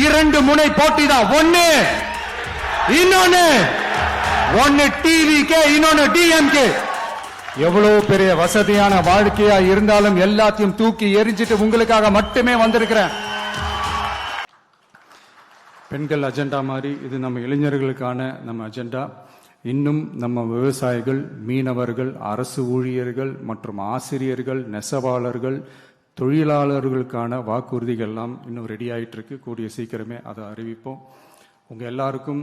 இரண்டு முனை போட்டி தான். ஒன்னு டிவிகே, இன்னொன்னு டிஎம்கே. எவ்வளவு பெரிய வசதியான வாழ்க்கையா இருந்தாலும் எல்லாத்தையும் தூக்கி எரிஞ்சிட்டு உங்களுக்காக மட்டுமே வந்திருக்கிறேன். பெண்கள் அஜெண்டா மாதிரி இது நம்ம இளைஞர்களுக்கான நம்ம அஜெண்டா. இன்னும் நம்ம விவசாயிகள், மீனவர்கள், அரசு ஊழியர்கள் மற்றும் ஆசிரியர்கள், நெசவாளர்கள், தொழிலாளர்களுக்கான வாக்குறுதிகள் எல்லாம் இன்னும் ரெடி ஆயிட்டு இருக்கு. கூடிய சீக்கிரமே அதை அறிவிப்போம். உங்க எல்லாருக்கும்,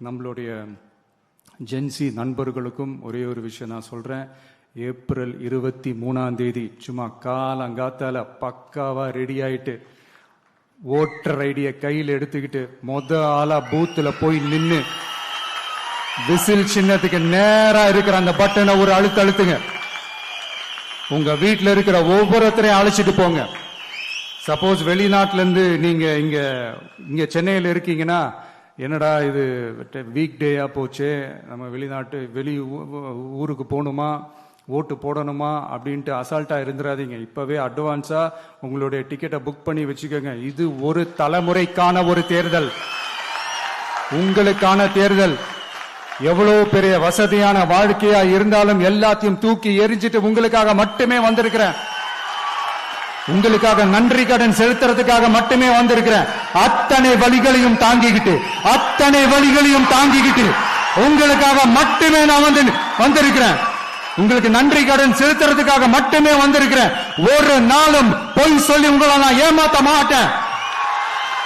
நம்மளுடைய ஜென்சி நண்பர்களுக்கும் ஒரே ஒரு விஷயம் நான் சொல்றேன். ஏப்ரல் 23 சும்மா காலங்காத்தால பக்காவா ரெடி ஆயிட்டு ஓட்டர் ஐடியை கையில் எடுத்துக்கிட்டு ஆளா பூத்துல போய் நின்னு விசில் சின்னத்துக்கு நேரா இருக்கிற அந்த பட்டனை ஒரு அழுத்துங்க. உங்க வீட்டுல இருக்கிற ஒவ்வொருத்தரையும் அழைச்சிட்டு போங்க. சப்போஸ் வெளிநாட்டுல இருந்து நீங்க இங்க சென்னையில இருக்கீங்கன்னா, என்னடா இது வீக் டேயா போச்சு, நம்ம வெளி ஊருக்கு போகணுமா, ஓட்டு போடணுமா அப்படின்ட்டு அசால்ட்டா இருந்துடாதீங்க. இப்பவே அட்வான்ஸா உங்களுடைய டிக்கெட்டை புக் பண்ணி வச்சுக்கோங்க. இது ஒரு தலைமுறைக்கான ஒரு தேர்தல், உங்களுக்கான தேர்தல். எவ்வளவு பெரிய வசதியான வாழ்க்கையா இருந்தாலும் எல்லாத்தையும் தூக்கி எரிஞ்சிட்டு உங்களுக்காக மட்டுமே வந்திருக்கிறேன். உங்களுக்காக நன்றி கடன் செலுத்துறதுக்காக மட்டுமே வந்திருக்கிறேன். அத்தனை வழிகளையும் தாங்கிக்கிட்டு உங்களுக்காக மட்டுமே நான் வந்திருக்கிறேன். உங்களுக்கு நன்றி கடன் செலுத்துறதுக்காக மட்டுமே வந்திருக்கிறேன். ஒரு நாளும் பொய் சொல்லி உங்களை நான் ஏமாத்த மாட்டேன்.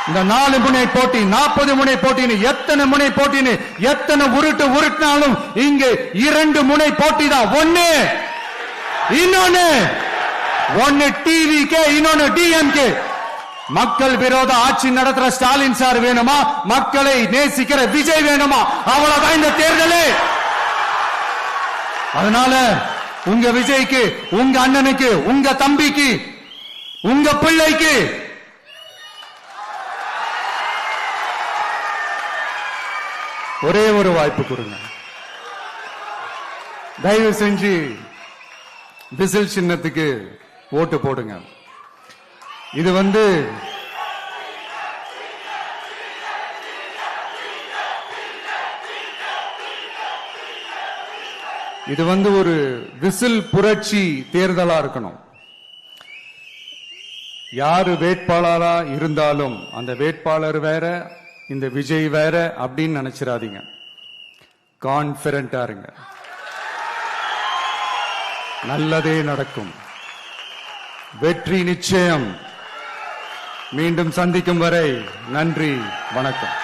இந்த 4 முனை போட்டி, 40 முனை போட்டின்னு, எத்தனை முனை போட்டின்னு, எத்தனை உருட்டினாலும் இங்கு 2 முனை போட்டி தான். ஒன்னு டிவிகே, இன்னொன்னு டிஎம்கே. மக்கள் விரோத ஆட்சி நடத்துற ஸ்டாலின் சார் வேணுமா, மக்களை நேசிக்கிற விஜய் வேணுமா? அவ்வளவுதான் இந்த தேர்தலே. அதனால உங்க விஜய்க்கு, உங்க அண்ணனுக்கு, உங்க தம்பிக்கு, உங்க பிள்ளைக்கு ஒரே ஒரு வாய்ப்பு கொடுங்க. தயவு செஞ்சு விசில் சின்னத்துக்கு ஓட்டு போடுங்க. இது ஒரு விசில் புரட்சி தேர்தலா இருக்கணும். யாரு வேட்பாளரா இருந்தாலும் அந்த வேட்பாளர் வேற, இந்த விஜய் வேற அப்படின்னு நினைச்சிடாதீங்க. கான்பிடண்டா இருங்க, நல்லதே நடக்கும், வெற்றி நிச்சயம். மீண்டும் சந்திக்கும் வரை நன்றி, வணக்கம்.